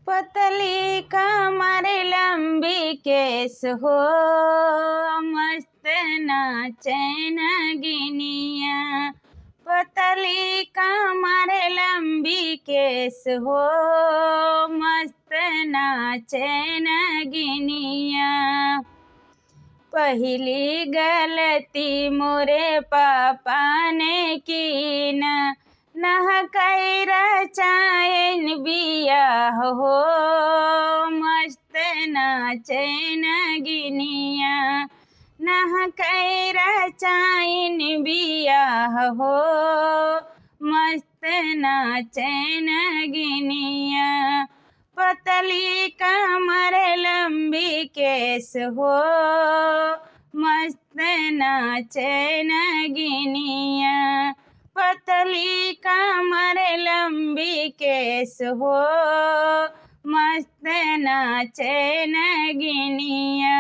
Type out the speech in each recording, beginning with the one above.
पतली कमर लंबी केस हो, मस्त नाचे नगिनिया। पतली कमर लंबी केस हो, मस्त नाचे नगिनिया। पहली गलती मोरे पापा ने की न, नहकई रचायन बियाह हो, मस्त नाचे नगिनिया। नहकई रचायन बियाह हो, मस्त नाचे नगिनिया। पतली कमर लंबी केस हो, मस्त नाचे नगिनिया। पतली कमर लंबी केस हो, मस्त नाचे नगिनिया।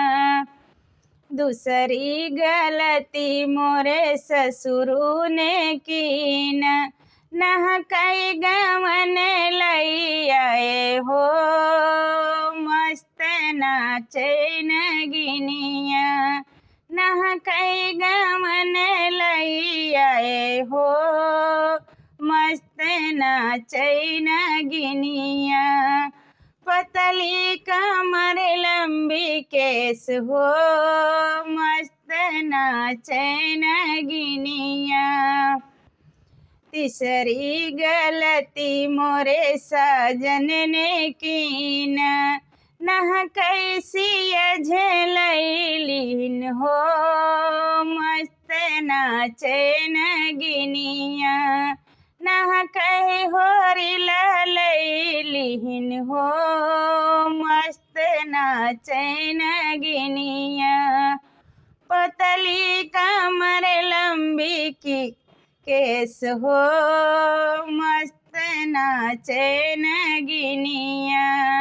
दूसरी गलती मोरे ससुरु ने की न, नहकई गवन लई आए हो, मस्त नाचे नगिनिया। नहकई गवन लई आए हो, मस्त नाचे नगिनिया। पतली कमर लंबी केस हो, मस्त नाचे नगिनिया। तीसरी गलती मोरे साजन ने की न, नहकई सिया झलैलीन हो, मस्त नाचे नगिनिया। नहकई होरी ललैलीन हो, मस्त नाचे नगिनिया। पतली कमर लंबी की केस हो, मस्त नाचे नगिनिया।